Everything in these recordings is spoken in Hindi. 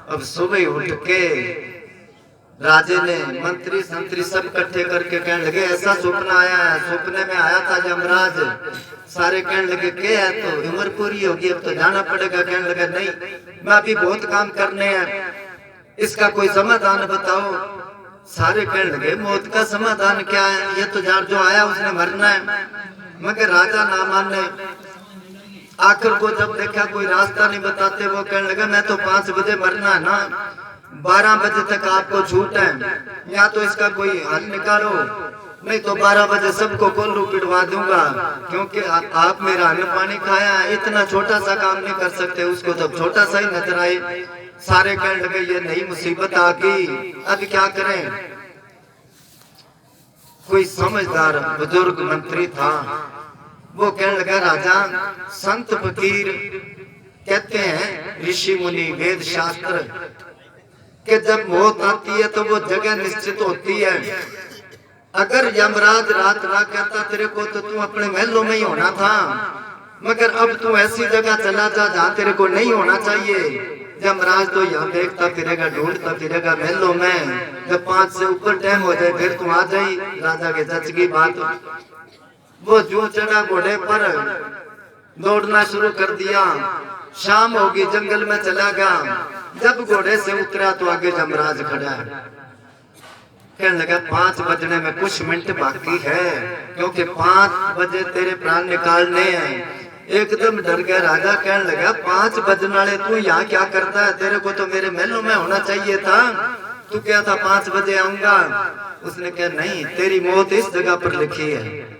अब सुबह उठ के राजे ने मंत्री संतरी सब इकट्ठे करके कहने लगे ऐसा सपना आया है, सपने में आया था यमराज। सारे कहने लगे क्या है, तो उम्र पूरी होगी अब तो जाना पड़ेगा। कहने लगा नहीं, मैं अभी बहुत काम करने हैं, इसका कोई समाधान बताओ। सारे कहने लगे मौत का समाधान क्या है, ये तो जो आया उसने मरना है। मगर राजा ना माने। आखिर को जब देखा कोई रास्ता नहीं बताते, वो कहने लगे मैं तो 5 बजे मरना है ना, 12 बजे तक आपको छूट है, या तो इसका कोई हल निकालो, नहीं तो 12 बजे सबको कोल्लू पिटवा दूंगा, क्योंकि आप मेरा अन्न पानी खाया है, इतना छोटा सा काम नहीं कर सकते। उसको तो छोटा सा ही नजर आए। सारे कहने लगे ये नई मुसीबत आ गई, अब क्या करें। कोई समझदार बुजुर्ग मंत्री था, वो कहने लगा राजा संत फकीर कहते हैं, ऋषि मुनि वेद शास्त्र कि जब मौत आती है तो वो जगह निश्चित होती है। अगर यमराज रात रात कहता तेरे को तो तू अपने महलों में ही होना था, मगर अब तू ऐसी जगह चला जा जहाँ तेरे को नहीं होना चाहिए। यमराज तो यहाँ देखता फिरेगा, ढूंढता फिरेगा महलों में, जब 5 से ऊपर टाइम हो जाए फिर तू आ जाई। राजा के सच की बात। वो जो चढ़ा घोड़े पर, दौड़ना शुरू कर दिया। शाम होगी, जंगल में चला गया। जब घोड़े से उतरा तो आगे यमराज खड़ा है। कहने लगा 5 बजने में कुछ मिनट बाकी है, क्योंकि 5 बजे तेरे प्राण निकालने हैं। एकदम डर गया राजा। कहने लगा 5 बजने वाले तू यहाँ क्या करता है, तेरे को तो मेरे महलों में होना चाहिए था, तू क्या था 5 बजे आऊंगा। उसने कहा नहीं, तेरी मौत इस जगह पर लिखी है।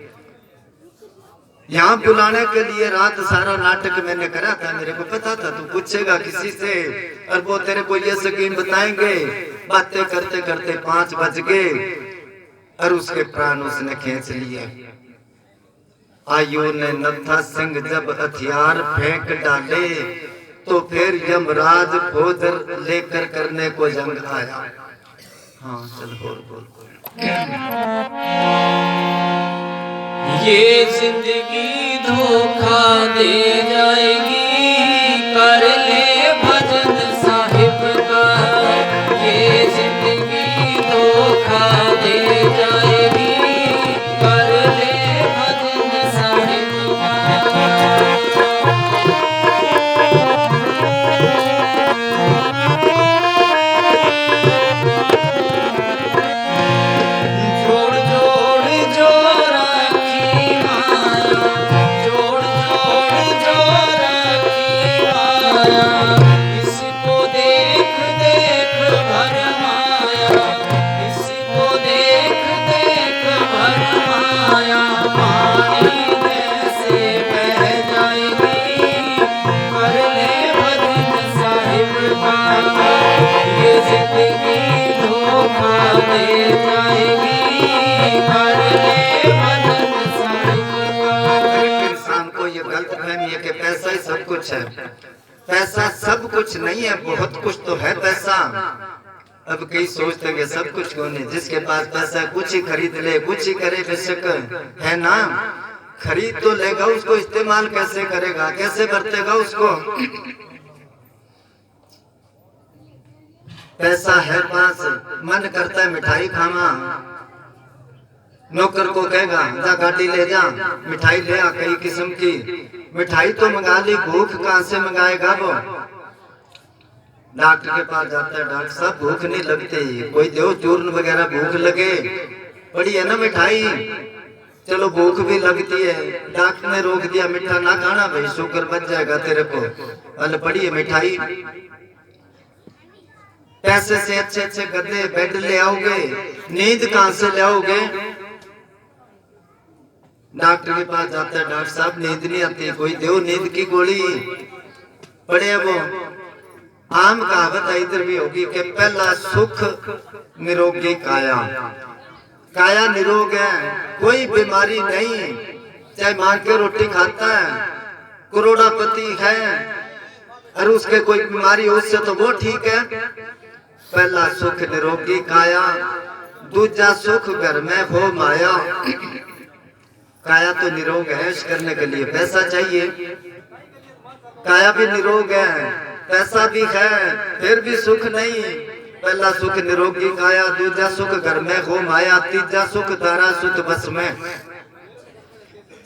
यहाँ बुलाने के लिए रात सारा नाटक मैंने करा था, मेरे को पता था तू पूछेगा किसी से और वो तेरे को ये स्कीम बताएंगे। बातें करते करते 5 बज गए और उसके प्राण उसने खींच लिए। आयु ने नत्था सिंह जब हथियार फेंक डाले तो फिर यमराज फौज लेकर करने को जंग आया। हाँ चल बोल। ये जिंदगी धोखा दे जाएगी, कर ले भजन साहिब का। ये जिंदगी धोखा दे जाएगी, कर ले भजन साहिब का। पैसा ही सब कुछ है। पैसा सब कुछ नहीं है, बहुत कुछ तो है पैसा। अब कई सोचते हैं सब कुछ कौन है, जिसके पास पैसा कुछ ही खरीद ले, कुछ ही करे, बेशक है ना, खरीद तो लेगा, उसको इस्तेमाल कैसे करेगा, कैसे बरतेगा उसको। पैसा है पास, मन करता है मिठाई खाना, नौकर को कहेगा जा गाड़ी ले जा, मिठाई ले आ, कई किस्म की मिठाई तो मंगा ली, भूख कहां से मंगाएगा वो। डॉक्टर के पास जाता है, डॉक्टर साहब भूख नहीं लगती, कोई दो चूर्ण वगैरह, भूख लगे पड़ी है ना मिठाई, चलो भूख भी लगती है। डॉक्टर ने रोक दिया, मीठा ना खाना भाई, शुगर बच जाएगा तेरे को, अल पड़ी है मिठाई। पैसे से अच्छे अच्छे गद्दे बेड ले आओगे, नींद कहां से ले आओगे। डॉक्टर के पास जाता है, डॉक्टर साहब नींद नहीं आती, कोई दो नींद की गोली। पड़े वो आम कहावत इधर भी होगी कि पहला सुख निरोगी काया, काया निरोग है, कोई बीमारी नहीं, चाहे मार के रोटी खाता है, करोड़पति है और उसके कोई बीमारी हो उससे तो वो ठीक है। पहला सुख निरोगी काया, दूजा सुख घर में हो माया। काया तो निरोग है, करने के लिए पैसा चाहिए, काया भी निरोग है, पैसा भी है फिर भी सुख नहीं। पहला सुख निरोगी काया, दूजा सुख घर में हो माया, तीजा सुख तारा सुत बस में।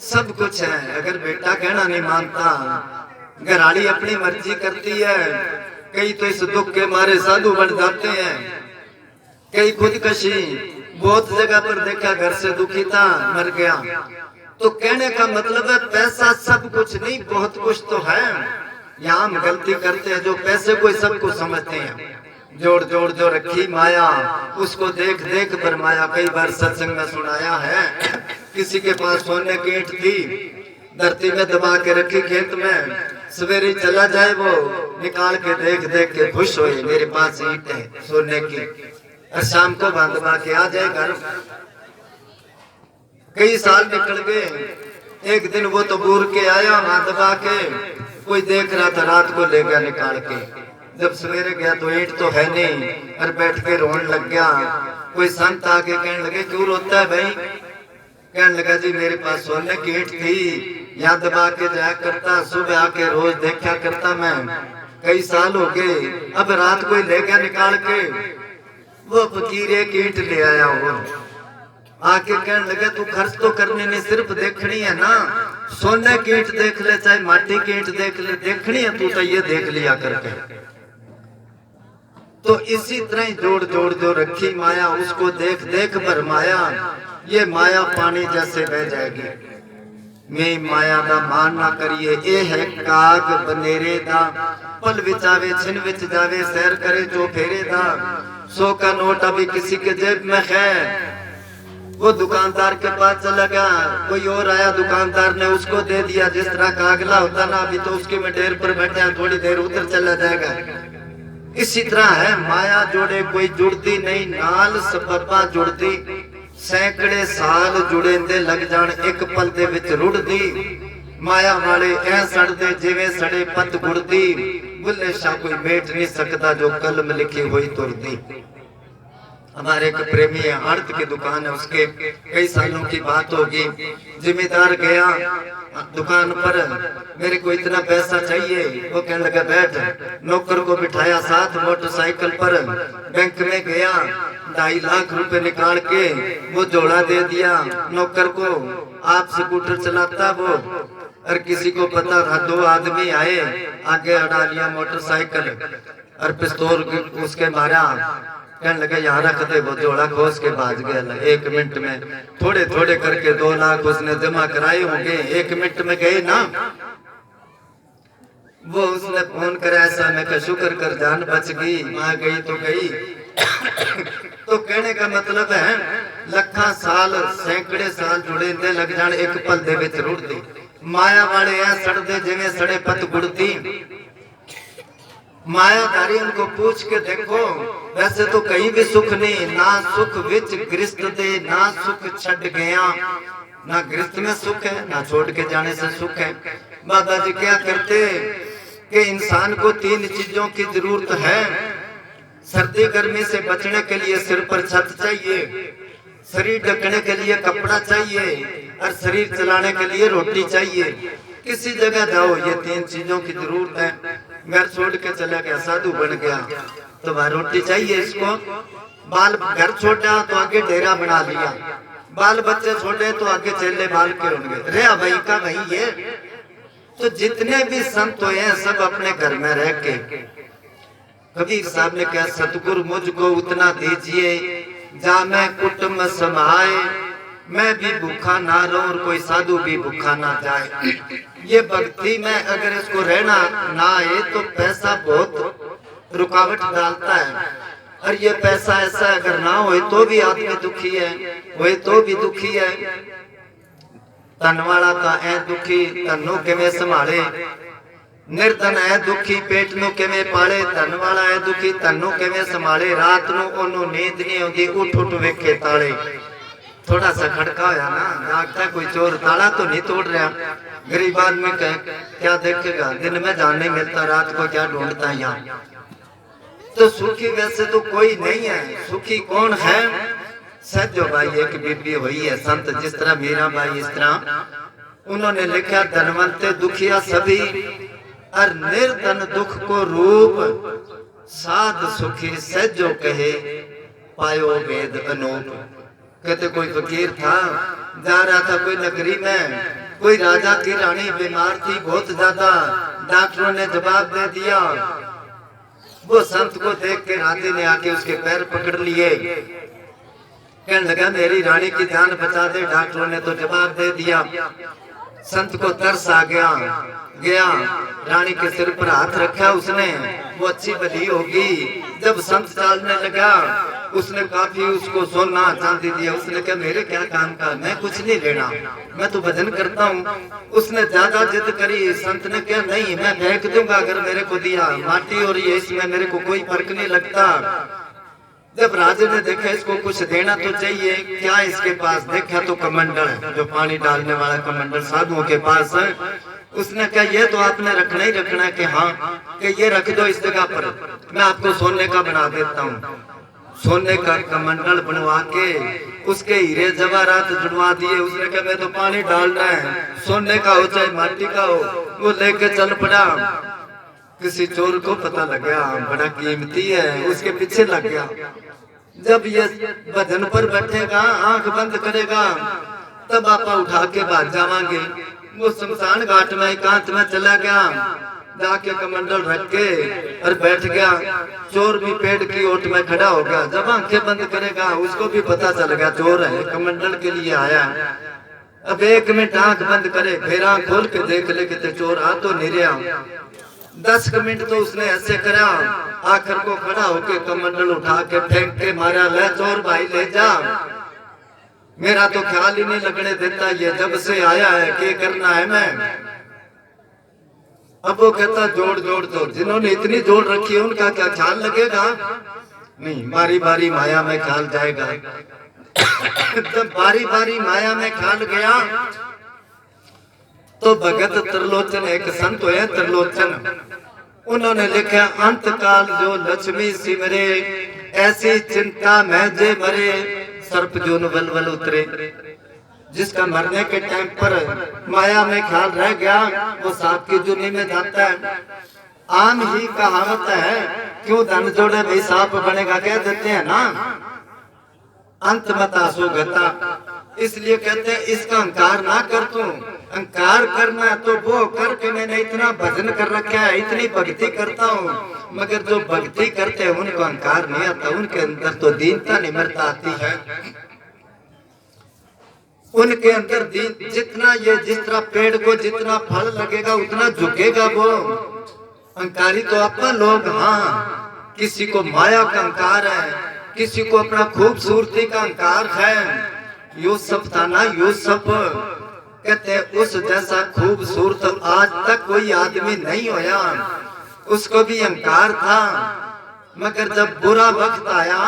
सब कुछ है, अगर बेटा कहना नहीं मानता, घराड़ी अपनी मर्जी करती है। कई तो इस दुख के मारे साधु बन जाते हैं, कई खुदकशी। बहुत जगह पर देखा, घर से दुखी था मर गया। तो कहने का मतलब है पैसा सब कुछ नहीं, बहुत कुछ तो है। यहाँ हम गलती करते हैं, जो पैसे को सब कुछ समझते हैं। जोड़ जोड़ जो रखी माया, उसको देख देख बरमाया। कई बार सत्संग में सुनाया है, किसी के पास सोने की ईंट थी, धरती में दबा के रखी खेत में। सवेरे चला जाए वो निकाल के देख देख के खुश होए, मेरे पास ईंट है सोने की। और शाम को बांधवा के आ जाए घर। कई साल निकल गए, एक दिन वो तो बूर के आया वहां दबा के, कोई देख रहा था, रात को ले गया निकाल के। जब सवेरे गया तो ईंट तो है नहीं, और बैठ के रोने लग गया। कोई संत आके कहने लगे, क्यों रोता है भाई? कहने लगा, जी मेरे पास सोने की ईंट थी, यहाँ दबा के जाया करता, सुबह आके रोज देखा करता मैं, कई साल हो गए। अब रात को ले गया निकाल के। वो फकीर एक ईंट ले आया, वो आके कहने लगे, तू खर्च तो करने नहीं, सिर्फ देखनी है ना। सोने की ईंट देख ले चाहे माटी की ईंट देख ले, देखनी है तू तो ये देख लिया करके। तो इसी तरह ही जोड़ जोड़ जो रखी माया, उसको देख देख भरमाया। ये माया पानी जैसे बह जाएगी। मैं माया दा मान ना करिए, ये है काग बनेरे दा। पल विच आवे छिन विच जावे, सैर करे जो फेरे दा। 100 का नोट अभी किसी के जेब में है, वो दुकानदार के पास चला गया, कोई और आया, दुकानदार ने उसको दे दिया। जिस तरह का अगला होता ना, अभी तो उसके में ढेर पर बैठा, थोड़ी देर उधर चला जाएगा। इसी तरह है माया, जोड़े कोई जुड़ती नहीं, नाल सबबा जुड़ती। सैकड़े साल जुड़ेंदे लग जान, एक पल दे विच रुड़दी। माया वाले ऐ सड़दे जिवें सड़े पत गुड़दी। बुल्ले शाह कोई बैठ नहीं सकता, जो कलम लिखी हुई तुरदी। हमारे एक प्रेमी है, आड़त की दुकान है उसके, कई सालों की बात होगी। जिम्मेदार गया दुकान पर, मेरे को इतना पैसा चाहिए। वो कहने लगा, बैठ। नौकर को बिठाया साथ मोटरसाइकिल पर, बैंक में गया, 2.5 लाख रुपए निकाल के वो जोड़ा दे दिया नौकर को। आप स्कूटर चलाता वो, और किसी को पता था। 2 आदमी आए, आगे अड़ा लिया मोटरसाइकिल और पिस्तौल उसके मारा। कहने लगे, यहाँ रख दे। वो जोड़ा खोस के भाग गया। 1 मिनट में थोड़े थोड़े करके 2 लाख उसने जमा कराए होंगे। 1 मिनट में गए ना। वो उसने फोन कराया, ऐसा मैं कहा, शुक्र कर जान बच गई, मां गई तो गई। तो कहने का मतलब है, लखा साल सैकड़े साल जुड़े दे लग जान, एक पल दे विच रुड़दी। माया वाले ऐ सड़दे जिवें सड़े पत गुड़दी। मायाधारी उनको पूछ के देखो, वैसे तो कहीं भी सुख नहीं, ना सुख विच गृहस्थ दे, ना सुख छड़ गया। ना गृहस्थ में सुख है, ना छोड़ के जाने से सुख है। बाबा जी क्या करते कि इंसान को 3 चीजों की जरूरत है। सर्दी गर्मी से बचने के लिए सिर पर छत चाहिए, शरीर ढकने के लिए कपड़ा चाहिए, और शरीर चलाने के लिए रोटी चाहिए। किसी जगह जाओ, ये 3 चीजों की जरूरत है। घर छोड़ के चला गया, साधु बन गया, तो वह रोटी चाहिए इसको। बाल घर छोटा तो आगे डेरा बना लिया, बाल बच्चे छोटे तो आगे चेले बाल के होंगे, रे भाई का भाई ये। तो जितने भी संत हुए हैं सब अपने घर में रह के। कबीर साहब ने कहा, सतगुरु मुझको उतना दीजिए जा मैं कुटुंब समाए, मैं भी भूखा ना रहूं और कोई साधु भी भूखा ना जाए। ये भक्ति में अगर इसको रहना ना आए तो पैसा बहुत रुकावट डालता है। और ये पैसा ऐसा अगर ना हो तो भी आदमी दुखी है, वही तो भी दुखी है। तन वाला तो ऐ दुखी, तनु किवें संभाले। निर्धन है दुखी, पेट नू किवें पाले। धन वाला है दुखी, तनु किवें संभाले। रात नू ओनू नींद नहीं आउंदी, उठ उठ वेखे ताले। थोड़ा सा खड़का होया ना, लगता कोई चोर ताला तो नहीं तोड़ रहा। गरीब आदमी क्या देखेगा, दिन में जान नहीं मिलता, रात को क्या ढूंढता है यहाँ। तो सुखी वैसे तो कोई नहीं है। सुखी कौन है? सजो भाई एक बीबी हुई है संत, जिस तरह मीरा भाई, इस तरह उन्होंने लिखा, धनवंत दुखिया सभी और निर्धन दुख को रूप, साध सुखी सहजो कहे, पायो वेद अनूप। कहते कोई फकीर था, जा रहा था कोई नगरी में, कोई राजा की रानी बीमार थी बहुत ज्यादा। डॉक्टरों ने जवाब दे दिया। वो संत को देख के राजे ने आके उसके पैर पकड़ लिए, कहने लगा मेरी रानी की जान बचा दे। डॉक्टरों ने तो जवाब दे दिया। संत को तरस आ गया रानी के सिर पर हाथ रखा उसने, वो अच्छी भली होगी। जब संत चालने लगा, उसने काफी उसको सोना चांदी दिया। उसने कहा मेरे क्या काम का, मैं कुछ नहीं लेना, मैं तो भजन करता हूँ। उसने ज्यादा जिद करी। संत ने कहा नहीं, मैं फेंक दूंगा अगर मेरे को दिया, माटी हो रही है इसमें, मेरे को कोई फर्क नहीं लगता। जब राजा ने देखा इसको कुछ देना तो चाहिए, क्या इसके पास देखा तो कमंडल, जो पानी डालने वाला कमंडल साधुओं के पास है। उसने कहा ये तो आपने रखना ही रखना है। कि हाँ, कि ये रख दो इस जगह पर, मैं आपको सोने का बना देता हूँ। सोने का कमंडल बनवा के उसके हीरे जवाहरात जुड़वा दिए। उसने कहा मैं तो पानी डालना है, सोने का हो चाहे माटी का हो। वो लेके चल पड़ा। किसी चोर को पता लगा बड़ा कीमती है, उसके पीछे लग गया। जब ये भजन पर बैठेगा, आंख बंद करेगा, तब आपा उठा के भाग जावांगे। वो शमशान घाट में एकांत में चला गया, जाके कमंडल रख के और बैठ गया। चोर भी पेड़ की ओट में खड़ा हो गया। जब आंखें बंद करेगा, उसको भी पता चल गया चोर है, कमंडल के लिए आया। अब 1 मिनट आंख बंद करे, फिर आंख खोल के देख ले कि चोर आ तो नहीं रहा। 10 मिनट तो उसने ऐसे करा, आखिर को खड़ा होके कमंडल उठा के फेंक के मारा, ले चोर भाई ले जा, मेरा तो ख्याल ही नहीं लगने देता, ये जब से आया है क्या करना है मैं। अब वो कहता जोड़ जोड़ तो, जिन्होंने इतनी जोड़ रखी है उनका क्या ख्याल लगेगा, नहीं बारी बारी माया में ख्याल जाएगा। जब बारी बारी माया में ख्याल गया तो भगत त्रिलोचन, एक संत है त्रिलोचन, उन्होंने लिखा अंत काल जो लक्ष्मी सिमरे, ऐसी चिंता में जे मरे, सर्प जो वलवल उतरे। जिसका मरने के टाइम पर माया में ख्याल रह गया, वो सांप की जुनी में जाता है। आम ही कहावत है, क्यों धन जोड़े भाई सांप बनेगा, कह देते हैं ना, अंत मता सो गता। इसलिए कहते हैं इसका अहंकार ना कर तू, अहंकार करना तो वो कर के मैंने इतना भजन कर रखा है, इतनी भक्ति करता हूँ, मगर जो भक्ति करते हैं उनको अहंकार नहीं आता, उनके अंदर तो दीनता निमरता आती है। उनके अंदर दीन, जितना ये जिस तरह पेड़ को जितना फल लगेगा उतना झुकेगा वो। अहंकारी तो अपन लोग, हाँ किसी को माया का अहंकार है, किसी को अपना खूबसूरती का अहंकार है। यूसुफ था ना, यूसुफ कहते उस जैसा खूबसूरत आज तक कोई आदमी नहीं होया। उसको भी अहंकार था, मगर जब बुरा वक्त आया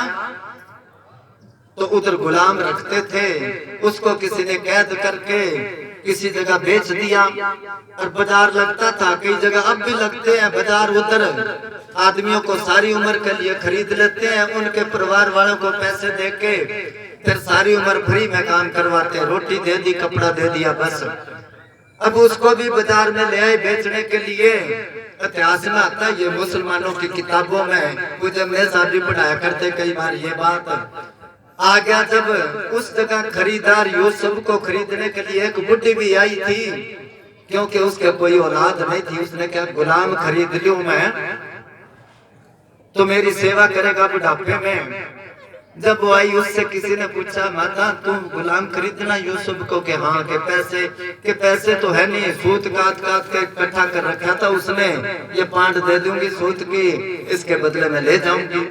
तो उधर गुलाम रखते थे, उसको किसी ने कैद करके किसी जगह बेच दिया। और बाजार लगता था, कई जगह अब भी लगते हैं बाजार, उधर आदमियों को सारी उम्र के लिए खरीद लेते हैं, उनके परिवार वालों को पैसे देके फिर सारी उम्र फ्री में काम करवाते हैं, रोटी दे दी, कपड़ा दे दिया, बस। अब उसको भी बाजार में ले आए बेचने के लिए। इतिहास में आता है, ये मुसलमानों की किताबों में, मुझे मैं साहब भी पढ़ाया करते कई बार ये बात आ गया। जब उस जगह खरीदार यूसुफ को खरीदने के लिए एक बुढ़ी भी आई थी, क्योंकि उसके कोई औलाद नहीं थी। उसने क्या गुलाम खरीद लूं मैं तो मेरी सेवा करेगा बुढ़ापे में। जब वो आई उससे किसी ने पूछा, माता तुम गुलाम खरीदना यूसुफ को? के हाँ, के पैसे तो है नहीं, सूत काट काट के इकट्ठा कर रखा था उसने, ये पांट दे दूंगी सूत की, इसके बदले में ले जाऊंगी।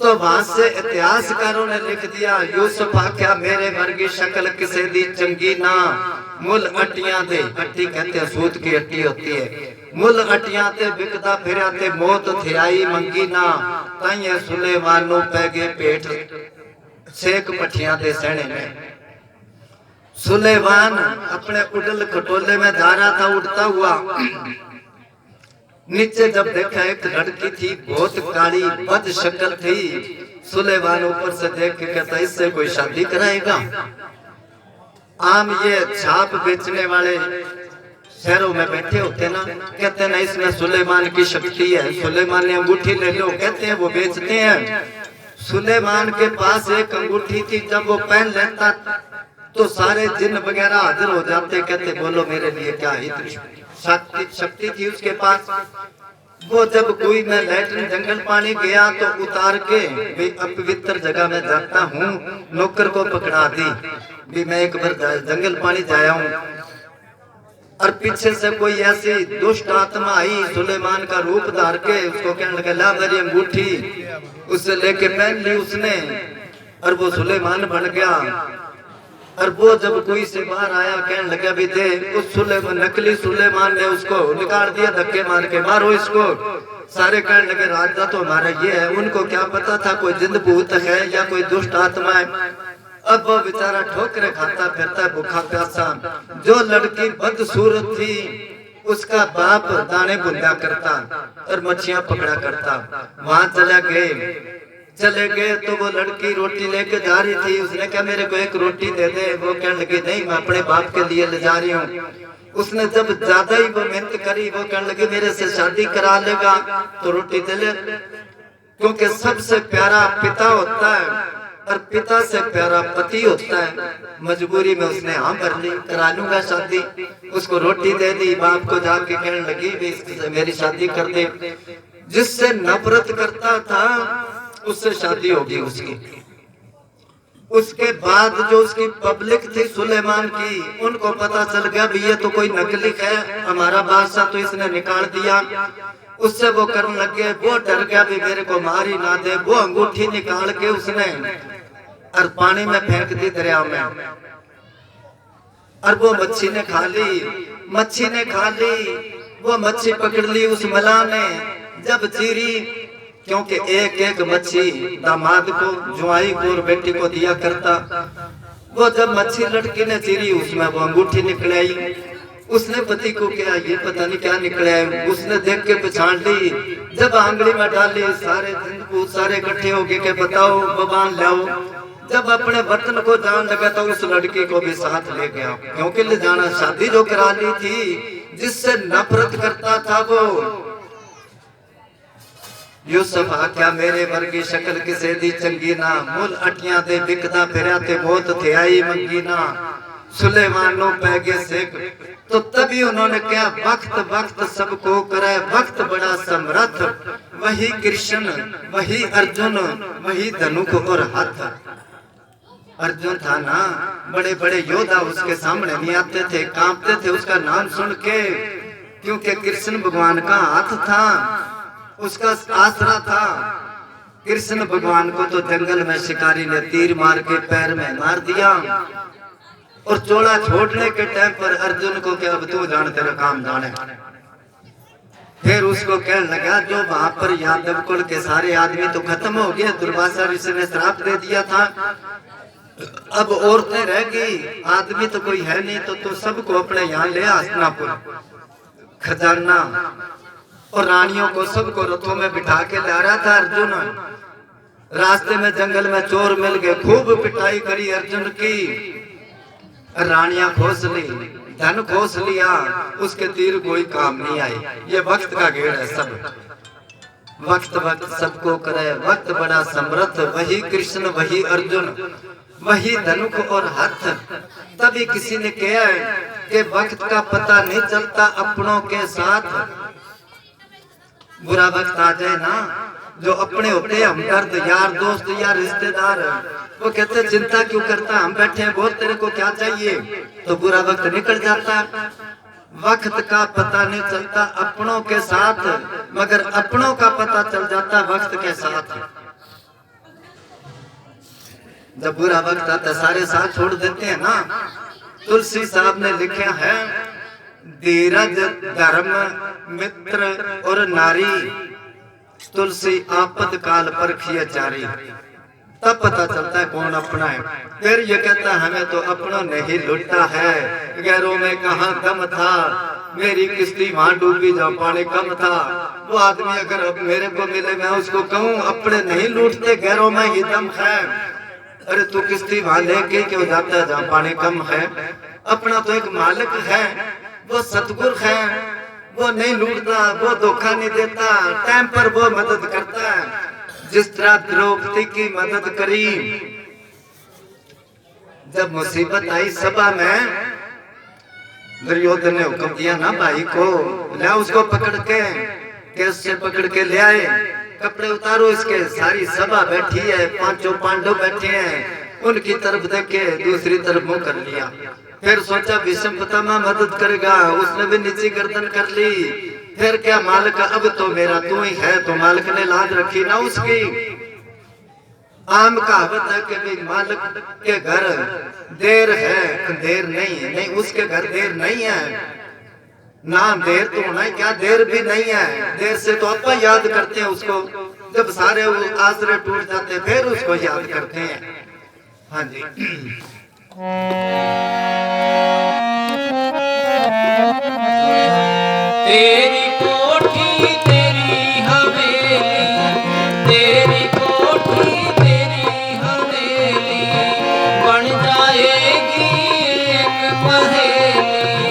तो वहां से इतिहासकारों ने लिख दिया, यूसुफ आख्या मेरे वर्गी शक्ल किसे दी चंगी ना, मुल अटियां दे, अट्टी कहते हैं सूत की अट्टी होती है, मुल अटियां ते बिकदा फिरया ते मौत थियाई मंगी ना, ताइये सुलेमानो पैगे पेट सेक पठियां दे सहने में। सुलेमान अपने उडल खटोले में जा रहा था उड़ता हुआ, नीचे जब देखा एक लड़की थी, बहुत काली बद शक्ल थी। सुलेमान ऊपर से देख के कहता इससे कोई शादी कराएगा। आम ये छाप बेचने वाले शहरों में बैठे होते ना, कहते हैं ना इसमें सुलेमान की शक्ति है, सुलेमान ने अंगूठी ले लो, कहते हैं वो बेचते हैं। सुलेमान के पास एक अंगूठी थी, जब वो पहन लेता तो सारे जिन वगैरह हाजिर हो जाते, कहते बोलो मेरे लिए क्या इतनी शक्ति थी उसके पास। वो जब कोई मैं लैट्रिन जंगल पानी गया तो उतार के भी अपवित्र जगह में जाता हूँ, नौकर को पकड़ा दी भी मैं एक बार जंगल पानी जाया हूँ, और पीछे से कोई ऐसी दुष्ट आत्मा आई सुलेमान का रूप धार के, उसको कहने लगा ला मेरी अंगूठी, उससे लेके पहन ली उसने, और वो सुलेमान बन गया। और वो जब कोई से बाहर आया कहने लगा भी दे, उस सुलेमान नकली सुलेमान ने उसको निकाल दिया धक्के मार के, मारो इसको। सारे कहने लगे राजा तो हमारा ये है, उनको क्या पता था कोई जिंद भूत है या कोई दुष्ट आत्मा है। अब वो बेचारा ठोकरे खाता फिरता है भूखा प्यासा। जो लड़की बदसूरत थी उसका बाप दाने बुंदा करता और मच्छियां पकड़ा करता। वहां चले गए तो वो लड़की रोटी लेके जा रही थी, उसने कहा मेरे को एक रोटी दे दे। वो कहने लगी नहीं मैं अपने बाप के लिए ले जा रही हूँ। उसने जब ज्यादा ही वो मेहनत करी, वो कहने लगी मेरे से शादी करा लेगा तो रोटी दे ले, क्योंकि सबसे प्यारा पिता होता है और पिता से प्यारा पति होता है। मजबूरी में उसने हाँ भर ली, करा लूंगा शादी। उसको रोटी दे दी, बाप को जाके कहने लगी भी इससे मेरी शादी कर दे। जिससे नफरत करता था उससे शादी होगी उसकी। उसके बाद जो उसकी पब्लिक थी सुलेमान की, उनको पता चल गया भी ये तो कोई नकली है, हमारा बादशाह तो इसने निकाल दिया। उससे वो करने लगे, वो डर गया भी मेरे को मार ही ना दे। वो अंगूठी निकाल के उसने और पानी में फेंक दी दरिया में, और वो मच्छी ने खा ली। वो मच्छी पकड़ ली उस मला ने, जब चीरी, क्योंकि एक एक मच्छी दामाद को, जुआई को और बेटी को दिया करता। वो जब मच्छी लड़की ने चीरी उसमें वो अंगूठी निकल आई। उसने पति को क्या ये पता नहीं क्या निकला है, उसने देख के पहचान ली। जब आंगली में डाली सारे इकट्ठे हो गए के बताओ बबान लाओ। जब अपने वतन को जान लगा तो उस लड़की को भी साथ ले गया, क्योंकि ले जाना शादी जो करा ली थी जिससे नफरत करता था वो। यूसुफ आख्या मेरे वर्गी शक्ल किसे दी चंगी ना, मुल अटियां दे बिकदा फिरया ते बहुत थे आई मंगी ना। सुलेमानो पैगे सेक, तो तभी उन्होंने क्या वक्त सबको करे, वक्त बड़ा समर्थ। वही कृष्ण, वही अर्जुन, वही धनुक और हाथ। अर्जुन था ना, बड़े बड़े योद्धा उसके सामने नहीं आते थे, कांपते थे उसका नाम सुन के, क्योंकि कृष्ण भगवान का हाथ था, उसका आसरा था। कृष्ण भगवान को तो जंगल में शिकारी ने तीर मार के पैर में मार दिया, और चोला छोड़ने के टाइम पर अर्जुन को क्या अब तू जान तेरा काम जाने। फिर उसको कहने लगा जो वहां पर यादव कुल के सारे आदमी तो खत्म हो गए, दुर्वासा ऋषि ने श्राप दे दिया था, अब औरतें रह गई, आदमी तो कोई है नहीं, तो सबको अपने यहाँ ले हस्तिनापुर खजाना और रानियों को सबको रथों में बिठा के ला रहा था अर्जुन। रास्ते में जंगल में चोर मिल गए, खूब पिटाई करी अर्जुन की, रानियां खोस ली, धन खोस लिया, उसके तीर कोई काम नहीं आई। ये वक्त का घेर है सब, वक्त सबको करे, वक्त बड़ा समर्थ। वही कृष्ण, वही अर्जुन, वही धनुक और हाथ। तभी किसी ने कहा कि वक्त का पता नहीं चलता अपनों के साथ। बुरा वक्त आ जाए ना, जो अपने होते हैं हमदर्द, यार दोस्त या रिश्तेदार, वो कहते चिंता क्यों करता, हम बैठे हैं बहुत, तेरे को क्या चाहिए, तो बुरा वक्त निकल जाता। वक्त का पता नहीं चलता अपनों के साथ, मगर अपनों का पता चल जाता वक्त के साथ। जब बुरा वक्त आता सारे साथ छोड़ देते हैं ना। तुलसी साहब ने लिखा है, धीरज धर्म मित्र और नारी, तुलसी आपद काल पर खिया जारी। तब पता चलता है कौन अपना है। फिर ये कहता है हमें तो अपनों ने ही लुटा है, गैरों में कहाँ दम था, मेरी किस्ती वहां डूबी जहाँ पानी कम था। वो आदमी अगर अब मेरे को मिले मैं उसको कहूँ अपने नहीं लूटते, गैरों में ही दम है। अरे तू किस्ती वहां लेके क्यों जाता है जहाँ पानी कम है। अपना तो एक मालिक है, वो सतगुर है, वो नहीं लूटता, वो धोखा नहीं देता, टाइम पर वो मदद करता है। जिस तरह द्रौपदी की मदद करी, जब मुसीबत आई सभा में, दुर्योधन ने हुक्म दिया ना भाई को, ले उसको पकड़ के केस से पकड़ के ले आए, कपड़े उतारो इसके। सारी सभा बैठी है, पांचों पांडव बैठे हैं, उनकी तरफ देखे, दूसरी तरफ मुंह कर लिया। फिर सोचा भीष्म पितामह मदद करेगा, उसने भी नीची गर्दन कर ली। फिर क्या मालिक, अब तो मेरा तू ही है, तो मालिक ने लाज रखी ना उसकी। आम कहावत है कि भाई मालिक के घर देर है, देर नहीं है। नहीं, उसके घर देर नहीं है ना, देर तो होना है, क्या देर भी नहीं है। देर से तो अपन याद करते हैं उसको, जब सारे आसरे टूट जाते हैं फिर उसको याद करते हैं। हाँ जी। तेरी कोठी तेरी हवेली, तेरी कोठी तेरी हवेली, बन जाएगी एक पहेली,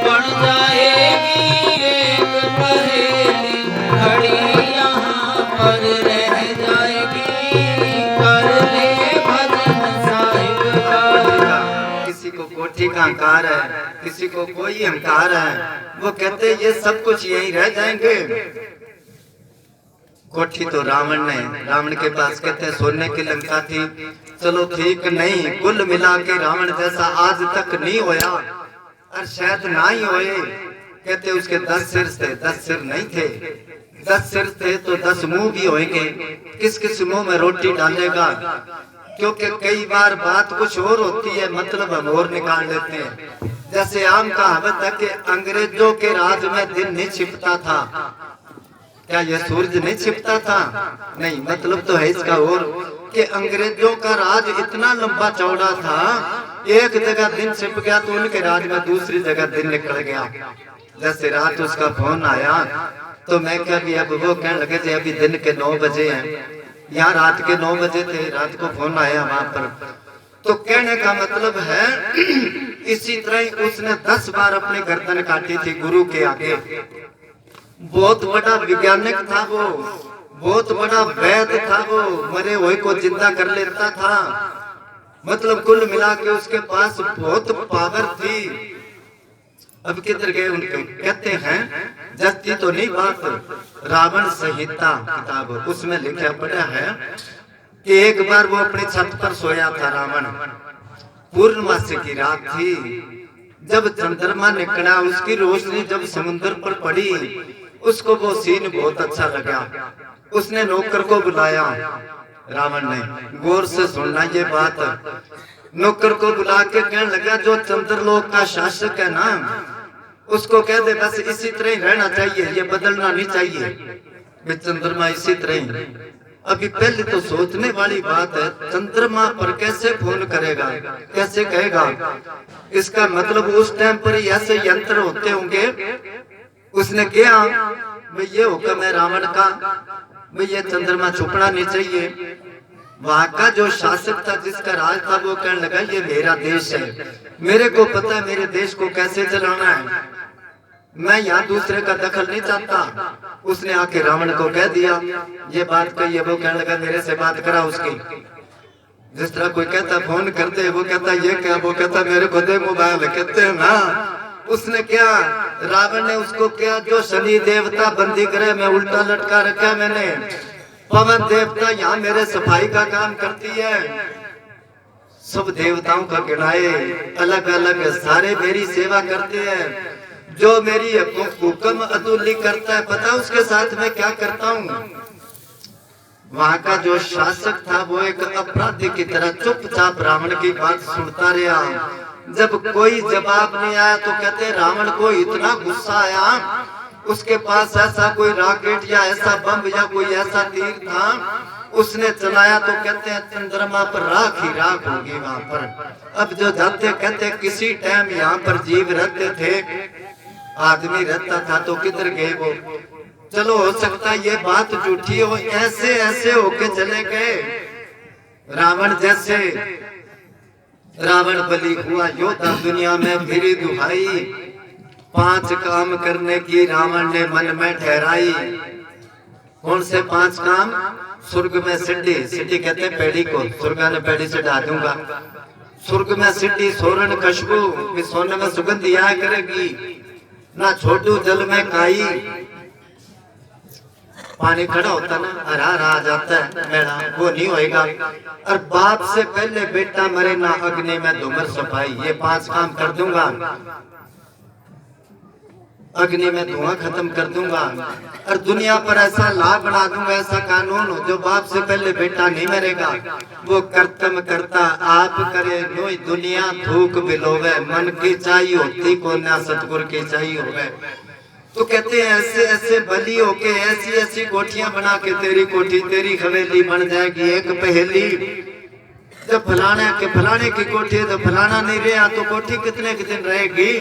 बन जाएगी एक पहेली, खड़ी यहाँ पर रह जाएगी, कर ले भजन साहिब का। किसी को कोठी का अहंकार है, किसी को कोई अहंकार है, वो कहते ये सब कुछ यही रह जाएंगे। कोठी तो रावण ने, रावण के पास कहते सोने की लंका थी, चलो ठीक नहीं, कुल मिला के रावण जैसा आज तक नहीं होया, और शायद ना ही होए। कहते उसके 10 सिर थे, 10 सिर नहीं थे। 10 सिर थे तो 10 मुंह भी होंगे, किस किस मुंह में रोटी डालेगा। क्योंकि कई बार बात कुछ और होती है, मतलब हम और निकाल लेते हैं। जैसे आम कहावत है कि अंग्रेजों के राज में दिन नहीं छिपता था, क्या यह सूरज नहीं छिपता था? नहीं, मतलब तो है इसका और कि अंग्रेजों का राज इतना लंबा चौड़ा था, एक जगह दिन छिप गया तो उनके राज में दूसरी जगह दिन निकल गया। जैसे रात उसका फोन आया तो मैं क्या भी, अब वो कहने लगे थे अभी दिन के 9 बजे हैं, यहाँ रात के 9 बजे थे, रात को फोन आया वहां पर। तो कहने का मतलब है इसी तरह उसने 10 बार अपनी गर्दन काटी थी गुरु के आगे। बहुत बड़ा वैज्ञानिक था वो, बहुत बड़ा वैद्य था वो, मरे हुए को जिंदा कर लेता था। मतलब कुल मिला के उसके पास बहुत पावर थी। अब किधर गए उनके, कहते हैं जस्ती तो नहीं बात, रावण संहिता किताब, उसमें लिखा पड़ा है कि एक बार वो अपनी छत पर सोया था रावण। पूर्णमासी की रात थी, जब चंद्रमा निकला, उसकी रोशनी जब समुद्र पर पड़ी, उसको वो सीन बहुत अच्छा लगा। उसने नौकर को बुलाया, रावण ने, गौर से सुनना ये बात। नौकर को बुला के कहने लगा जो चंद्रलोक का शासक है ना, उसको कह दे बस इसी तरह ही रहना चाहिए, ये बदलना नहीं चाहिए। चंद्रमा इसी तरह ही। अभी पहले तो सोचने वाली बात है, चंद्रमा पर कैसे फोन करेगा, कैसे कहेगा? इसका मतलब उस टाइम पर ऐसे यंत्र होते होंगे। उसने किया, भाई ये हुक्म है रावण का, भाई ये चंद्रमा छुपना नहीं चाहिए। वहां का जो शासक था, जिसका राज था, वो कहने लगा ये मेरा देश है, मेरे को पता है मेरे देश को कैसे चलाना है, मैं यहाँ दूसरे का दखल नहीं चाहता। उसने आके रावण को कह दिया ये बात कही। वो कहने लगा मेरे से बात करा उसकी। जिस तरह कोई कहता फोन करते, वो कहता ये क्या, वो कहता मेरे को दे मोबाइल, कहते हैं ना। उसने क्या, रावण ने उसको क्या, जो शनि देवता बंदी करे में उल्टा लटका रखा मैंने, पवन देवता यहाँ मेरे सफाई का काम करती है, सब देवताओं का गिनाए अलग अलग, सारे मेरी सेवा करते हैं। जो मेरी हुक्म अतुल्य करता है, पता उसके साथ मैं क्या करता हूँ। वहां का जो शासक था वो एक अपराधी की तरह चुपचाप रावण की बात सुनता रहा। जब कोई जवाब नहीं आया तो कहते रावण को इतना गुस्सा आया, उसके पास ऐसा कोई रॉकेट या ऐसा बम या कोई ऐसा तीर था, उसने चलाया तो कहते हैं चंद्रमा पर राख ही राख होगी वहां पर। अब जो जाते कहते किसी टाइम यहाँ पर जीव रहते थे, आदमी रहता था, तो किधर गए वो? चलो हो सकता है ये बात झूठी हो, ऐसे ऐसे होके चले गए। रावण जैसे रावण बलि हुआ योद्धा दुनिया में फिरी दुहाई, 5 काम करने की रावण ने मन में ठहराई। कौन से 5 काम? स्वर्ग में सीढ़ी, सीढ़ी कहते हैं पेड़ी को, स्वर्ग ने पेड़ी से ढा दूंगा। स्वर्ग में सीढ़ी, सोरण खुशबू, कि सोने में सुगंध आया करेगी ना, छोटू जल में काई। पानी खड़ा होता ना, हरा आ जाता है मेरा, वो नहीं होएगा। और बाप से पहले बेटा मरे ना, अग्नि में धूमर सफाई। ये 5 काम कर दूंगा, अग्नि में धुआं खत्म कर दूंगा। और दुनिया पर ऐसा लाभ बना दूंगा, ऐसा कानून हो जो बाप से पहले बेटा नहीं मरेगा। वो कर्तव्य करता आप करे, नोई दुनिया थूक बिलोवे। मन की चाहिए होती को ना, सतगुर की चाहिए होवे। तो कहते हैं ऐसे ऐसे बली होके, ऐसी ऐसी कोठियां बना के, तेरी कोठी तेरी हवेली बन जाएगी एक पहेली। जब फलाने की कोठी, जब फलाना नहीं रहा तो कोठी कितने दिन रहेगी।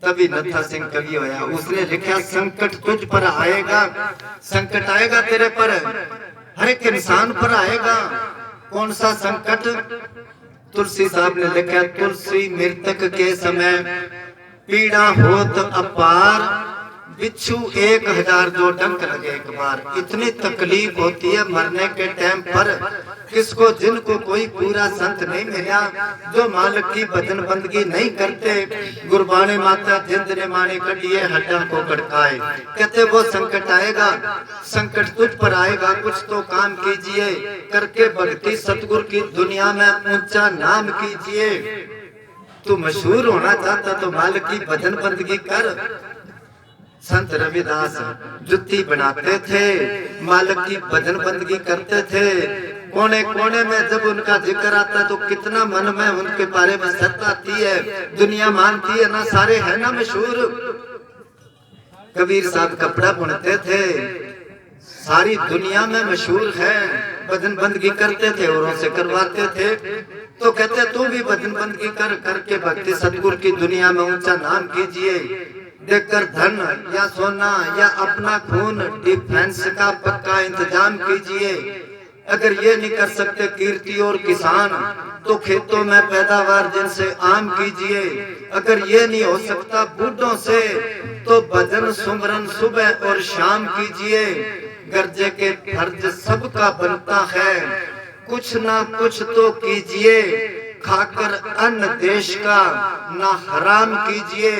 तभी नत्था सिंह कवि होया, उसने लिखा संकट तुझ पर आएगा, संकट आएगा तेरे पर, हर एक इंसान पर आएगा। कौन सा संकट? तुलसी साहब ने लिखा, तुलसी मृतक के समय पीड़ा होत अपार, बिच्छू 1000 जो डंक लगे एक बार। इतनी तकलीफ होती है मरने के टाइम पर। किसको? जिनको कोई पूरा संत नहीं मिला, जो मालिक की भजन बंदगी नहीं करते। गुरबाणी माता जिंद ने मानी कटिए, हड्डा को कड़काए। कहते वो संकट आएगा, संकट तुझ पर आएगा, कुछ तो काम कीजिए, करके भक्ति सतगुरु की दुनिया में ऊंचा नाम कीजिए। तू मशहूर होना चाहता तो मालिक की भजन बंदगी कर। संत रविदास जुत्ती बनाते थे, मालिक की भजन बंदगी करते थे। कोने कोने में जब उनका जिक्र आता है तो कितना मन में उनके बारे में सत्ता आती है, दुनिया मानती है ना, सारे है ना मशहूर। कबीर साहब कपड़ा बुनते थे, सारी दुनिया में मशहूर है। भजन बंदगी करते थे, औरों से करवाते थे। तो कहते तू भी भजन बंदगी कर, करके भक्ति सतगुरु की दुनिया में ऊंचा नाम कीजिए। देकर धन या सोना या अपना खून, डिफेंस का पक्का इंतजाम कीजिए। अगर ये नहीं कर सकते कीर्ति और किसान, तो खेतों में पैदावार जिनसे आम कीजिए। अगर ये नहीं हो सकता बूढ़ों से, तो भजन सुमरन सुबह और शाम कीजिए। गर्जे के फर्ज सबका बनता है, कुछ ना कुछ तो कीजिए। खाकर अन्न देश का ना हराम कीजिए।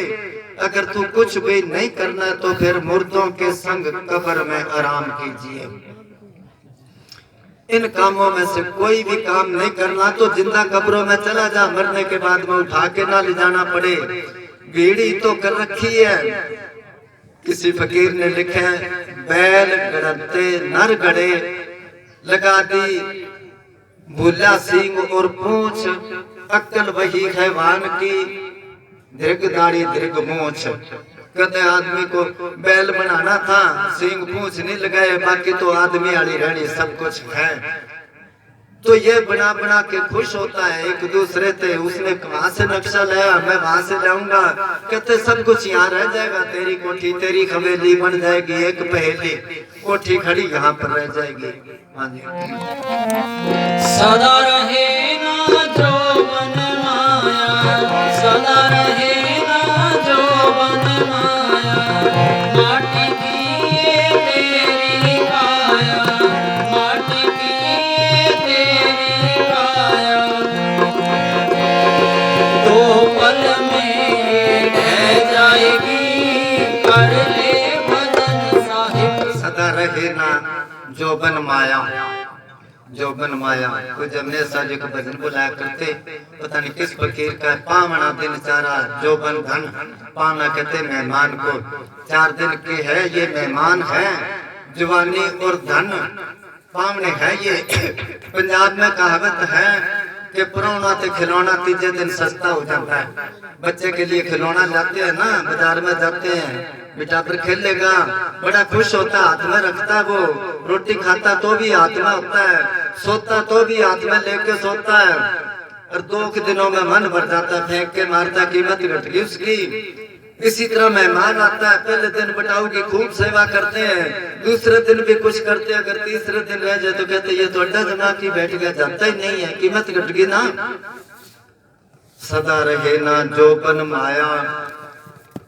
अगर तू कुछ भी नहीं करना तो फिर मुर्दों के संग कब्र में आराम कीजिए। इन कामों में से कोई भी काम नहीं करना तो जिंदा कब्रों में चला जा, मरने के बाद में उठा के ना ले जाना पड़े। बीड़ी तो कर रखी है। किसी फकीर ने लिखा है, बैल गड़ते नर गड़े, लगा दी भूला सींग और पूंछ, अक्ल वही हैवान की, दीर्घ दाढ़ी दीर्घ मूंछ। कहते आदमी को बैल बनाना था, सींग पूंछ नहीं लगाए, बाकी तो आदमी आड़ी रहनी सब कुछ है। तो ये बना बना के खुश होता है एक दूसरे से। उसने वहां से नक्शा लाया, मैं वहां से लाऊंगा। कहते सब कुछ यहाँ रह जाएगा, तेरी कोठी तेरी हवेली बन जाएगी एक पहेली। कोठी खड़ी यहाँ पर रह जाएगी। सदा रहे ना जो बन माया, सदा रहे ना जो बन माया। माटी की ये तेरी काया, माटी की ये तेरी काया। दो पल में ढह जाएगी, कर ले भजन साहिब। सदा रहे ना जो बन माया, जो बन माया। तो जब ने साजे को भजन बुलाया करते, पता नहीं किस फकीर का पावना दिन चारा, जो बन धन पाना कहते मेहमान को। 4 दिन के है ये मेहमान है, जवानी और धन पावने है ये। पंजाब में कहावत है कि पुराना ते खिलौना तीजे दिन सस्ता हो जाता है। बच्चे के लिए खिलौना लाते हैं ना, बाजार में जाते हैं, बेटा पर खेलेगा, बड़ा खुश होता, हाथ में रखता, वो रोटी खाता तो भी हाथ में होता है, सोता तो भी हाथ में लेके सोता है। और 2 दिनों में मन भर जाता, फेंक के मारता, कीमत घट गई उसकी। इसी तरह मेहमान आता है, पहले दिन बटाऊ की खूब सेवा करते हैं, दूसरे दिन भी कुछ करते हैं, अगर तीसरे दिन रह जाए तो कहते ये तो अड्डा जमा की बैठ गया, जाता ही नहीं है, कीमत घट गई ना। सदा रहे ना जोबन माया,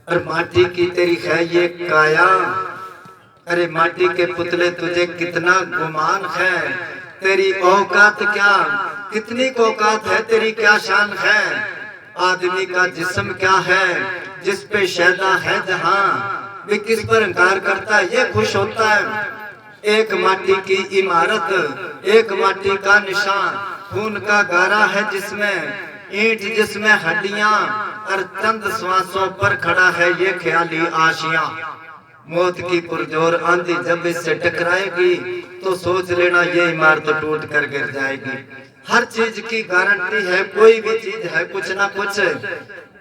और माटी की तेरी है ये काया। अरे माटी के पुतले तुझे कितना गुमान है, तेरी औकात क्या, कितनी औकात है तेरी, क्या शान है। आदमी का जिस्म क्या है जिस पे शैदा है जहां, वे किस पर इंकार करता है ये खुश होता है। एक माटी की इमारत, एक माटी का निशान, खून का गारा है जिसमें, ईंट जिसमें हड्डियां, और चंद श्वासों पर खड़ा है ये ख्याली आशियां। मौत की पुरजोर आंधी जब इससे टकराएगी तो सोच लेना ये इमारत टूट कर गिर जाएगी। हर चीज की गारंटी है, कोई भी चीज है कुछ ना कुछ,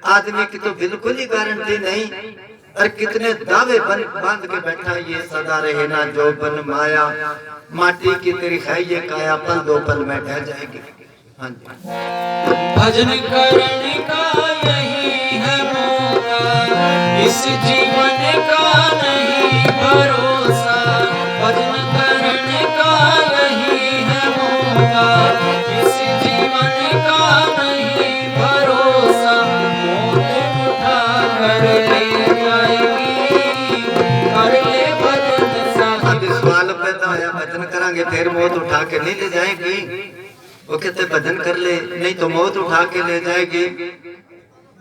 आदमी की तो बिल्कुल ही गारंटी नहीं। और कितने दावे बांध के बैठा ये सदा रहे ना जो बन माया। माटी की तेरी है ये काया, पल दो पल में ढह जाएगी। हाँ जी। भजन करने का यही है मौका, इस जीवन का नहीं भरोसा। भजन करने का यही है मौका, इस जीवन का नहीं भरोसा। मौत उठा कर ले जाएगी, कर ले भजन साहिब। अब सवाल पैदा होया, भजन करांगे फिर मौत उठा के नहीं ले जाएगी। वो कहते भजन कर ले, नहीं तो मौत उठा के ले जाएगी।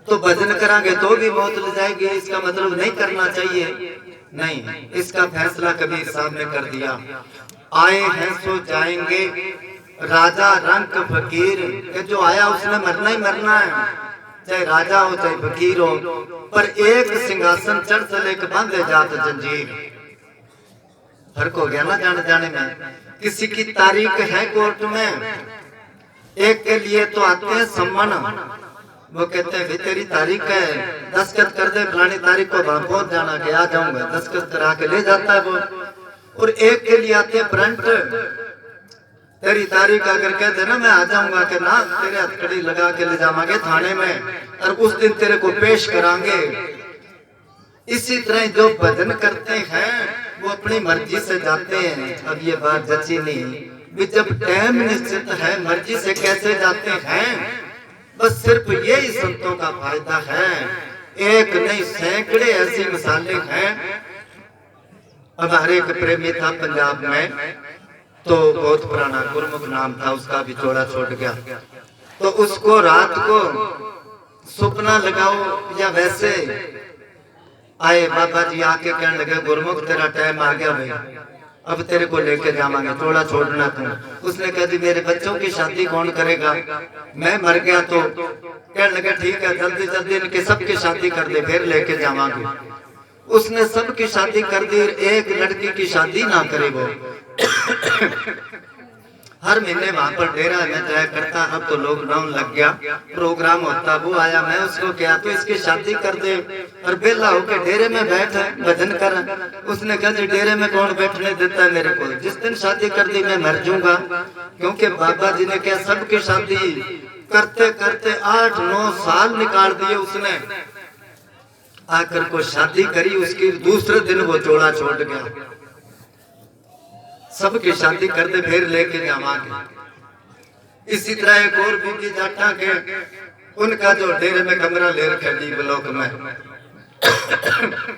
तो भजन करांगे तो भी मौत ले जाएगी, इसका मतलब नहीं करना चाहिए। नहीं, इसका फैसला कबीर साहब ने कर दिया। आए हैं सो जाएंगे, राजा रंक फकीर, कि जो आया उसने मरना ही मरना है, चाहे राजा हो चाहे फकीर हो। पर एक सिंहासन चढ़ चले के बांधे जात जंजीर। फर्क हो गया ना जाने जाने में। किसी की तारीख है कोर्ट में, एक के लिए तो आते हैं सम्मान, वो कहते हैं तेरी तारीख है, दस्तखत कर दे फलानी तारीख को वहां पहुंच जाना के आ जाऊंगा, दस्तखत करा के ले जाता है वो। और एक के लिए आते हैं फ्रंट, तेरी तारीख अगर कहते ना मैं आ जाऊंगा के ना, तेरे हथकड़ी लगा के ले जावांगे थाने में और उस दिन तेरे को पेश करांगे। इसी तरह जो भजन करते हैं वो अपनी मर्जी से जाते हैं। अब ये बात जची नहीं, जब टाइम निश्चित है मर्जी से कैसे जाते हैं। बस सिर्फ यही संतों का फायदा है, एक नहीं सैकड़े ऐसी मिसालें हैं। अब हर एक प्रेमी था पंजाब में, तो बहुत पुराना गुरमुख नाम था उसका, भी जोड़ा छोड़ गया। तो उसको रात को सपना लगाओ या वैसे आए बाबा जी आके कहने लगे गुरमुख तेरा टाइम आ गया भाई, अब तेरे को लेके जावांगे, थोड़ा छोड़ना तुम। उसने कहा जी मेरे बच्चों की शादी कौन करेगा, मैं मर गया तो। कहने लगे ठीक है जल्दी जल्दी इनके सबकी शादी कर दे फिर लेके जावांगे। उसने सबकी शादी कर दी, एक लड़की की शादी ना करे वो। हर महीने वहां पर डेरा में जाया करता, अब तो लॉकडाउन लग गया, प्रोग्राम होता, वो आया, मैं उसको क्या तो इसकी शादी कर दे और बेला होके डेरे में बैठ भजन कर। उसने कहा जी डेरे में कौन बैठने देता है मेरे को, जिस दिन शादी कर दी मैं मर जाऊंगा। क्योंकि बाबा जी ने क्या सबकी शादी करते करते 8-9 साल निकाल दिए उसने। आकर को शादी करी, उसकी दूसरे दिन वो जोड़ा छोड़ गया। सबकी शादी कर दे फिर लेके जावांगे। इसी तरह एक और बीबी जाटा के, उनका जो डेरे में कमरा ले रखा डी ब्लॉक में,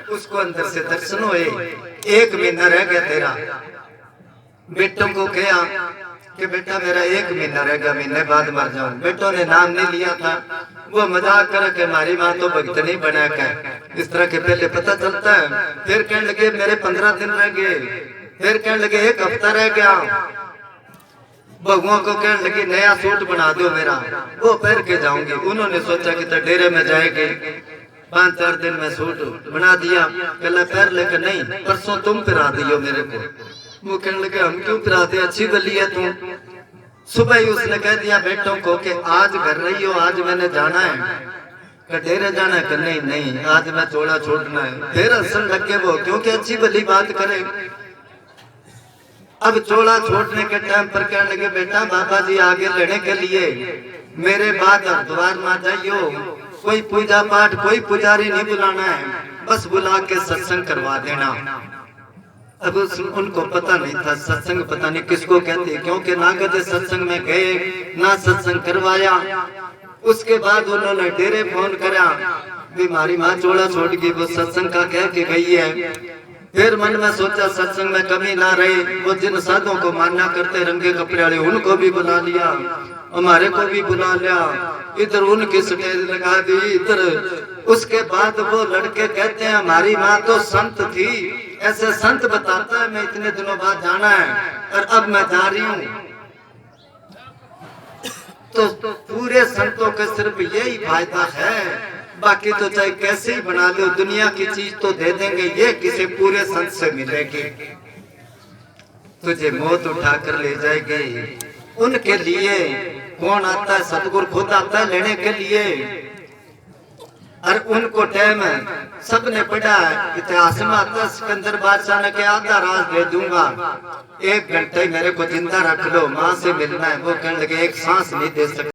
उसको अंदर से दर्शन हुए। 1 महीना रह गया तेरा, बेटों को कहा कि बेटा मेरा 1 महीना रह गया, महीने बाद मर जाऊं। बेटों ने नाम नहीं लिया था, वो मजाक कर के हमारी माँ तो भक्त नहीं बना के, इस तरह के पहले पता चलता है। फिर कहने लगे मेरे 15 दिन रह गए, फिर कहने लगे 1 हफ्ता रह गया। भगवान को कहने लगे नया सूट बना दो मेरा, वो पहन के जाऊंगी। उन्होंने सोचा कि तो डेरे में जाएंगे, 5-4 दिन में सूट बना दिया। कहला पैर लेकर नहीं, परसों तुम पिरा दियो मेरे को। वो कहने लगे हम क्यों पिरा दे, अच्छी गली है तू। सुबह ही उसने कह दिया बेटों को कि आज घर रही हो, आज मैंने जाना है। डेरे जाना है कि नहीं नहीं आज मैं जोड़ा छोड़ना है। फिर हंसन लगे वो, क्योंकि अच्छी भली बात करे। अब चोला छोड़ने के टाइम पर कहने लगे बेटा बाबा जी आगे लेने के लिए मेरे बाद हरिद्वार ना जाइयो, कोई पूजा पाठ कोई पुजारी नहीं बुलाना है, बस बुला के सत्संग करवा देना। अब उनको पता नहीं था सत्संग पता नहीं किसको कहते, क्योंकि ना कदे सत्संग में गए ना सत्संग करवाया। उसके बाद उन्होंने डेरे फोन करा भी मारी माँ चोला छोड़ के वो सत्संग का कह के गई है। फिर मन में सोचा सत्संग में कमी ना रही, वो जिन साधुओं को मानना करते रंगे कपड़े वाले उनको भी बुला लिया, हमारे को भी बुला लिया, इधर उनकी स्टेज लगा दी इधर। उसके बाद वो लड़के कहते हैं हमारी माँ तो संत थी, ऐसे संत बताता है मैं इतने दिनों बाद जाना है और अब मैं जा रही हूँ। तो पूरे संतों का सिर्फ यही फायदा है, बाकी तो चाहे कैसे ही बना लो दुनिया की चीज तो दे देंगे, ये किसी पूरे संत से मिलेगी। तुझे मौत उठा कर ले जाएगी। उनके लिए कौन आता है? सतगुरु खुद आता है लेने के लिए। और उनको टाइम सबने पढ़ा है, इतिहास में आता है सिकंदर बादशाह ने क्या आधा राज दे दूंगा, 1 घंटे मेरे को जिंदा रख लो, माँ से मिलना है। वो कहने लगे 1 सांस नहीं दे सकते।